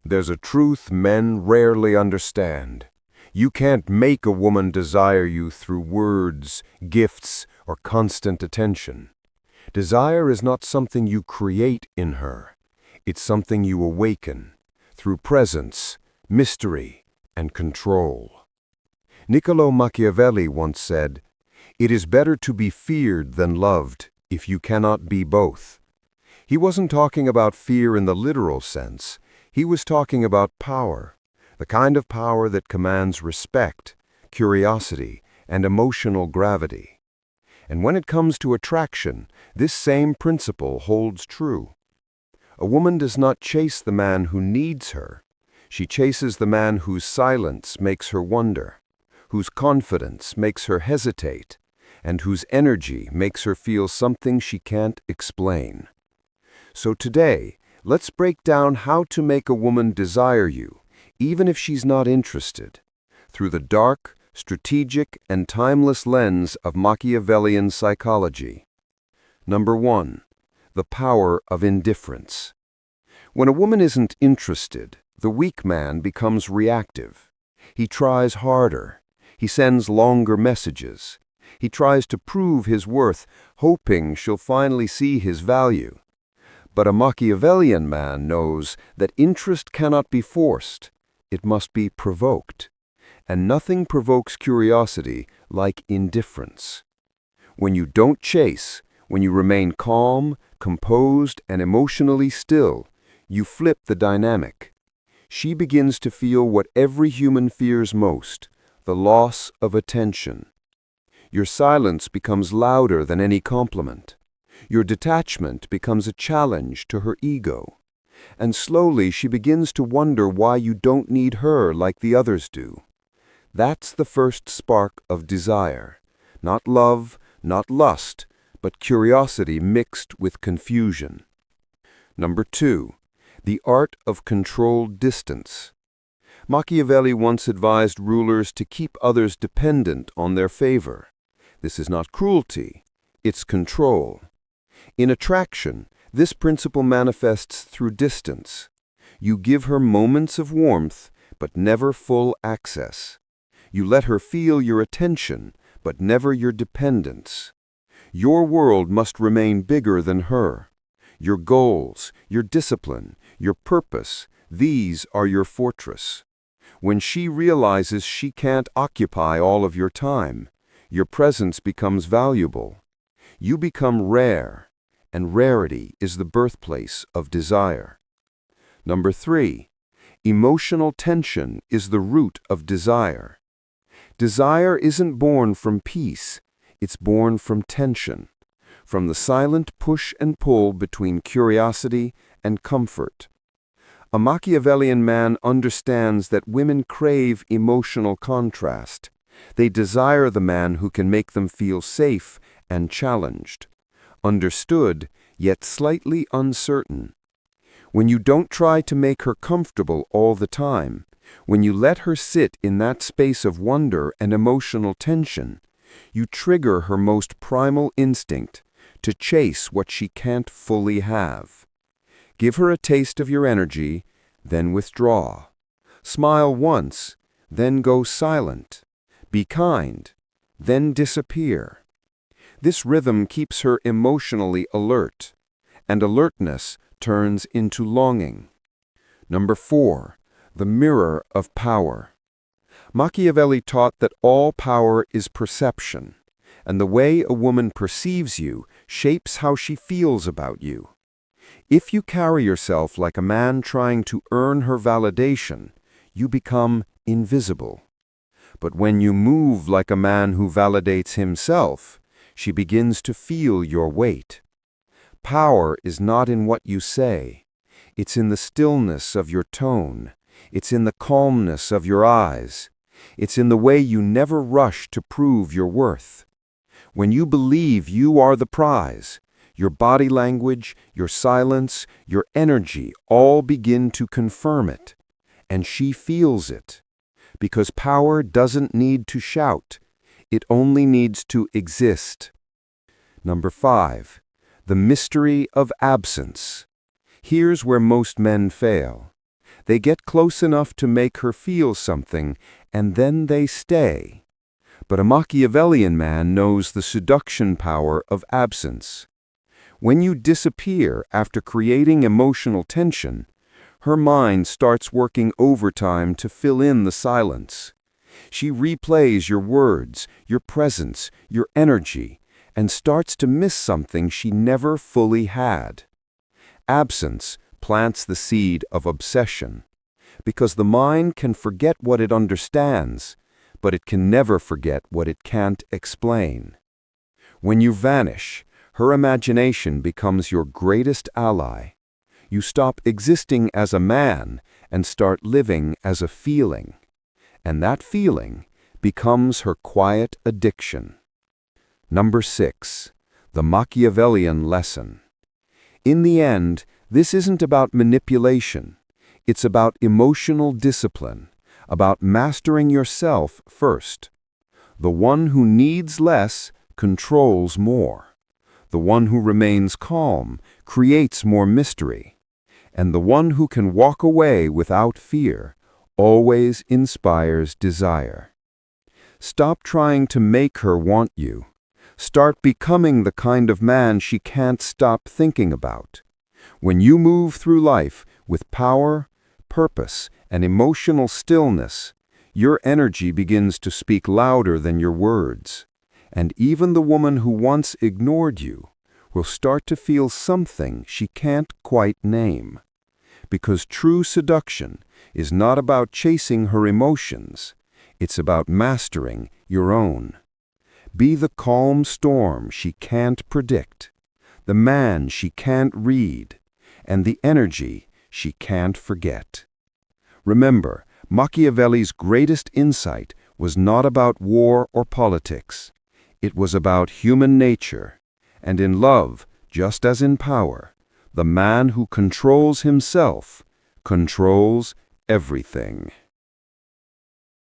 There's a truth men rarely understand. You can't make a woman desire you through words, gifts, or constant attention. Desire is not something you create in her. It's something you awaken through presence, mystery, and control. Niccolò Machiavelli once said, "It is better to be feared than loved if you cannot be both." He wasn't talking about fear in the literal sense. He was talking about power, the kind of power that commands respect, curiosity, and emotional gravity. And when it comes to attraction, this same principle holds true. A woman does not chase the man who needs her. She chases the man whose silence makes her wonder, whose confidence makes her hesitate, and whose energy makes her feel something she can't explain. So today, let's break down how to make a woman desire you, even if she's not interested, through the dark, strategic, and timeless lens of Machiavellian psychology. Number 1. The power of indifference. When a woman isn't interested, the weak man becomes reactive. He tries harder. He sends longer messages. He tries to prove his worth, hoping she'll finally see his value. But a Machiavellian man knows that interest cannot be forced. It must be provoked. And nothing provokes curiosity like indifference. When you don't chase, when you remain calm, composed, and emotionally still, you flip the dynamic. She begins to feel what every human fears most, the loss of attention. Your silence becomes louder than any compliment. Your detachment becomes a challenge to her ego. And slowly she begins to wonder why you don't need her like the others do. That's the first spark of desire. Not love, not lust, but curiosity mixed with confusion. Number 2. The art of controlled distance. Machiavelli once advised rulers to keep others dependent on their favor. This is not cruelty, it's control. In attraction, this principle manifests through distance. You give her moments of warmth, but never full access. You let her feel your attention, but never your dependence. Your world must remain bigger than her. Your goals, your discipline, your purpose, these are your fortress. When she realizes she can't occupy all of your time, your presence becomes valuable. You become rare, and rarity is the birthplace of desire. Number 3. Emotional tension is the root of desire. Desire isn't born from peace, it's born from tension, from the silent push and pull between curiosity and comfort. A Machiavellian man understands that women crave emotional contrast. They desire the man who can make them feel safe and challenged, understood, yet slightly uncertain. When you don't try to make her comfortable all the time, when you let her sit in that space of wonder and emotional tension, you trigger her most primal instinct to chase what she can't fully have. Give her a taste of your energy, then withdraw. Smile once, then go silent. Be kind, then disappear. This rhythm keeps her emotionally alert, and alertness turns into longing. Number 4. The mirror of power. Machiavelli taught that all power is perception, and the way a woman perceives you shapes how she feels about you. If you carry yourself like a man trying to earn her validation, you become invisible. But when you move like a man who validates himself, she begins to feel your weight. Power is not in what you say. It's in the stillness of your tone. It's in the calmness of your eyes. It's in the way you never rush to prove your worth. When you believe you are the prize, your body language, your silence, your energy all begin to confirm it. And she feels it. Because power doesn't need to shout. It only needs to exist. Number 5. The mystery of absence. Here's where most men fail. They get close enough to make her feel something, and then they stay. But a Machiavellian man knows the seduction power of absence. When you disappear after creating emotional tension, her mind starts working overtime to fill in the silence. She replays your words, your presence, your energy, and starts to miss something she never fully had. Absence plants the seed of obsession, because the mind can forget what it understands, but it can never forget what it can't explain. When you vanish, her imagination becomes your greatest ally. You stop existing as a man and start living as a feeling. And that feeling becomes her quiet addiction. Number 6. The Machiavellian lesson. In the end, this isn't about manipulation. It's about emotional discipline, about mastering yourself first. The one who needs less controls more. The one who remains calm creates more mystery. And the one who can walk away without fear always inspires desire. Stop trying to make her want you. Start becoming the kind of man she can't stop thinking about. When you move through life with power, purpose, and emotional stillness, your energy begins to speak louder than your words. And even the woman who once ignored you will start to feel something she can't quite name. Because true seduction is not about chasing her emotions, it's about mastering your own. Be the calm storm she can't predict, the man she can't read, and the energy she can't forget. Remember, Machiavelli's greatest insight was not about war or politics. It was about human nature, and in love, just as in power, the man who controls himself controls everything.